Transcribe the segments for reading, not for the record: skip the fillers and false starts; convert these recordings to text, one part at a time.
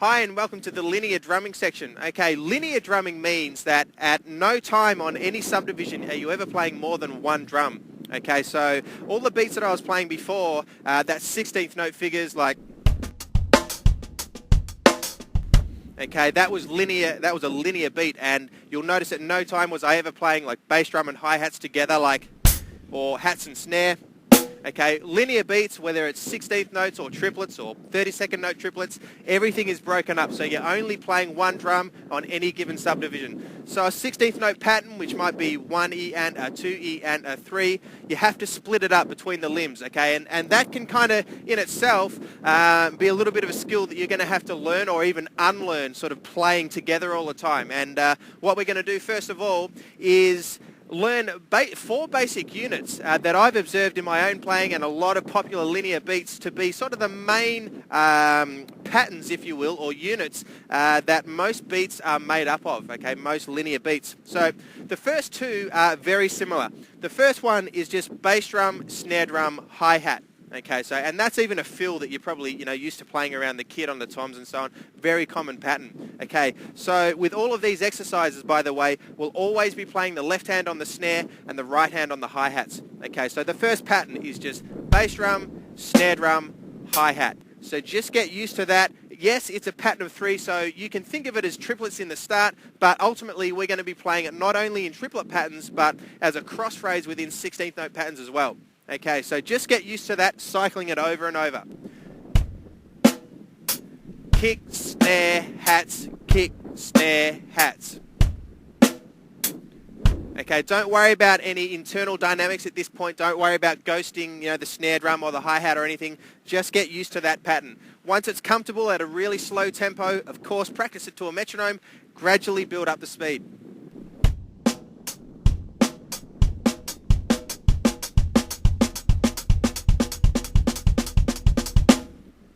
Hi and welcome to the linear drumming section. Okay, linear drumming means that at no time on any subdivision are you ever playing more than one drum. Okay, so all the beats that I was playing before, that 16th note figures like, okay, that was linear. That was a linear beat, and you'll notice at no time was I ever playing like bass drum and hi-hats together, like, or hats and snare. Okay, linear beats, whether it's 16th notes or triplets or 32nd note triplets, everything is broken up. So you're only playing one drum on any given subdivision. So a 16th note pattern, which might be 1E and a 2E and a 3, you have to split it up between the limbs, okay? And that can kind of, in itself, be a little bit of a skill that you're going to have to learn or even unlearn, sort of playing together all the time. And what we're going to do, first of all, is learn 4 basic units that I've observed in my own playing and a lot of popular linear beats to be sort of the main patterns, if you will, or units that most beats are made up of, okay, most linear beats. So the first two are very similar. The first one is just bass drum, snare drum, hi-hat. Okay, so, and that's even a fill that you're probably, used to playing around the kit on the toms and so on. Very common pattern. Okay, so with all of these exercises, by the way, we'll always be playing the left hand on the snare and the right hand on the hi-hats. Okay, so the first pattern is just bass drum, snare drum, hi-hat. So just get used to that. Yes, it's a pattern of 3, so you can think of it as triplets in the start, but ultimately we're going to be playing it not only in triplet patterns, but as a cross phrase within 16th note patterns as well. Okay, so just get used to that, cycling it over and over. Kick, snare, hats, kick, snare, hats. Okay, don't worry about any internal dynamics at this point. Don't worry about ghosting, the snare drum or the hi-hat or anything. Just get used to that pattern. Once it's comfortable at a really slow tempo, of course, practice it to a metronome. Gradually build up the speed.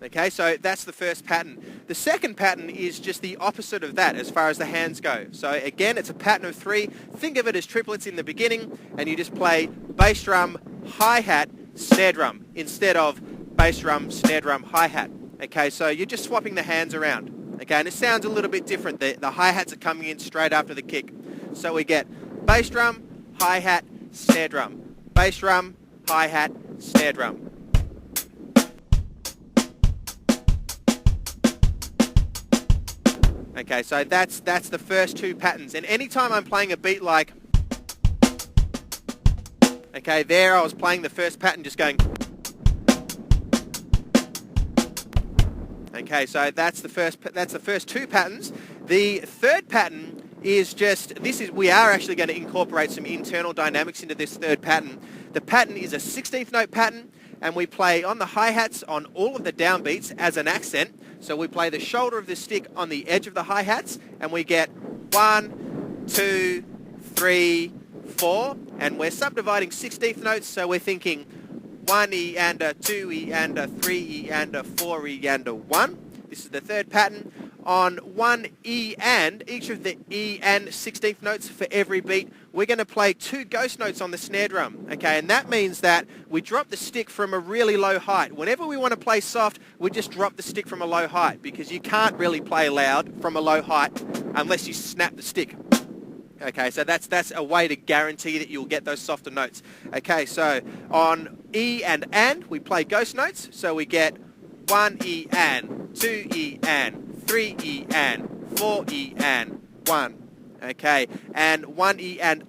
Okay, so that's the first pattern. The second pattern is just the opposite of that as far as the hands go. So again, it's a pattern of 3. Think of it as triplets in the beginning, and you just play bass drum, hi-hat, snare drum, instead of bass drum, snare drum, hi-hat. Okay, so you're just swapping the hands around. Okay, and it sounds a little bit different. The hi-hats are coming in straight after the kick. So we get bass drum, hi-hat, snare drum, bass drum, hi-hat, snare drum. Okay, so that's the first 2 patterns. And anytime I'm playing a beat like, okay, there I was playing the first pattern just going. Okay, so that's the first 2 patterns. The third pattern is just, we are actually going to incorporate some internal dynamics into this third pattern. The pattern is a 16th note pattern, and we play on the hi-hats on all of the downbeats as an accent. So we play the shoulder of the stick on the edge of the hi-hats, and we get 1, 2, 3, 4, and we're subdividing 16th notes, so we're thinking 1E and a 2E and a 3E and a 4E and a 1. This is the third pattern. On 1E and, each of the E and 16th notes for every beat, we're going to play 2 ghost notes on the snare drum. Okay, and that means that we drop the stick from a really low height. Whenever we want to play soft, we just drop the stick from a low height, because you can't really play loud from a low height unless you snap the stick. Okay, so that's a way to guarantee that you'll get those softer notes. Okay, so on E and, we play ghost notes, so we get 1E and, 2E and, 3E and, 4E and, 1. Okay, and 1E and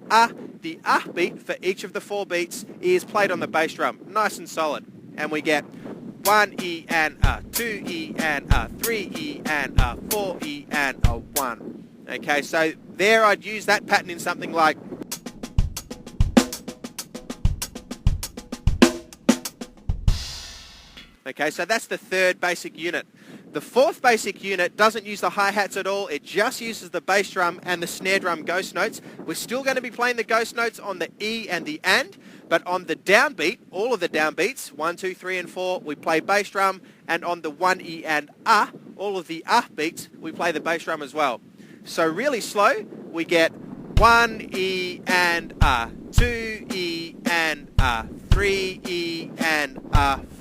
the beat for each of the 4 beats is played on the bass drum, nice and solid. And we get 1E and 2E and 3E and 4E and 1. Okay, so there I'd use that pattern in something like. Okay, so that's the third basic unit. The fourth basic unit doesn't use the hi-hats at all. It just uses the bass drum and the snare drum ghost notes. We're still going to be playing the ghost notes on the E and the and, but on the downbeat, all of the downbeats, 1, 2, 3, and 4, we play bass drum, and on the 1E and all of the beats, we play the bass drum as well. So really slow, we get 1E and 2E and 3E and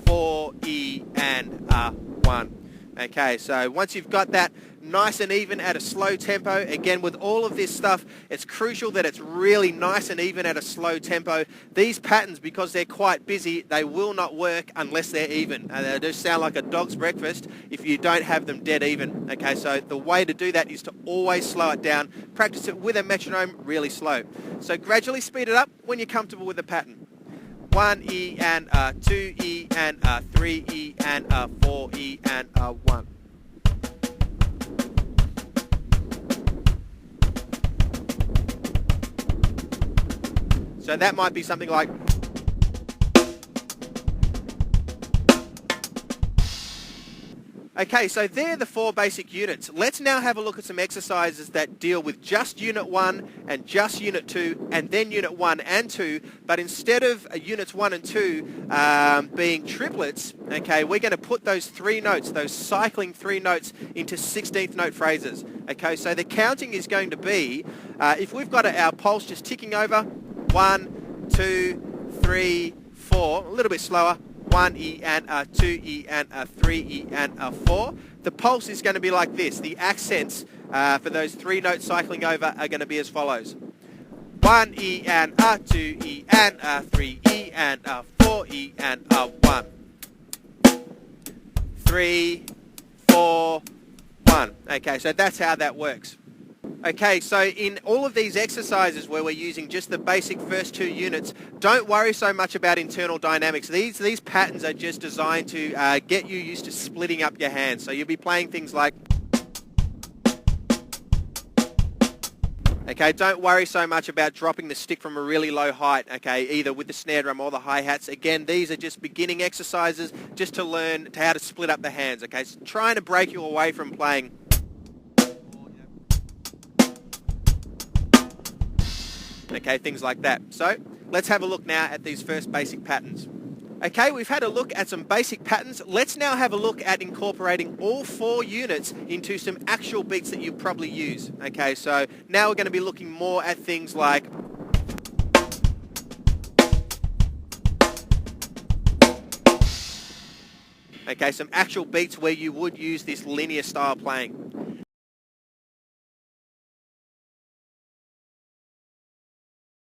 4E and 1. Okay, so once you've got that nice and even at a slow tempo, again with all of this stuff, it's crucial that it's really nice and even at a slow tempo. These patterns, because they're quite busy, they will not work unless they're even. And they just sound like a dog's breakfast if you don't have them dead even. Okay, so the way to do that is to always slow it down. Practice it with a metronome really slow. So gradually speed it up when you're comfortable with the pattern. 1 E and a 2 E and a 3 E and a 4 E and a 1. So that might be something like okay, so they're the 4 basic units. Let's now have a look at some exercises that deal with just Unit 1 and just Unit 2 and then Unit 1 and 2, but instead of Units 1 and 2 being triplets, okay, we're going to put those 3 notes, those cycling 3 notes into 16th note phrases. Okay, so the counting is going to be, if we've got our pulse just ticking over, 1, 2, 3, 4, a little bit slower, 1 E and a 2 E and a 3 E and a 4. The pulse is going to be like this. The accents for those 3 notes cycling over are going to be as follows. 1 E and a 2 E and a 3 E and a 4 E and a 1. 3, 4, 1. Okay, so that's how that works. Okay, so in all of these exercises where we're using just the basic first 2 units, don't worry so much about internal dynamics. These patterns are just designed to get you used to splitting up your hands. So you'll be playing things like, okay, don't worry so much about dropping the stick from a really low height, okay, either with the snare drum or the hi-hats. Again, these are just beginning exercises just to learn how to split up the hands, okay? So trying to break you away from playing. Okay, things like that. So let's have a look now at these first basic patterns. Okay, we've had a look at some basic patterns. Let's now have a look at incorporating all 4 units into some actual beats that you probably use. Okay, so now we're going to be looking more at things like okay, some actual beats where you would use this linear style playing.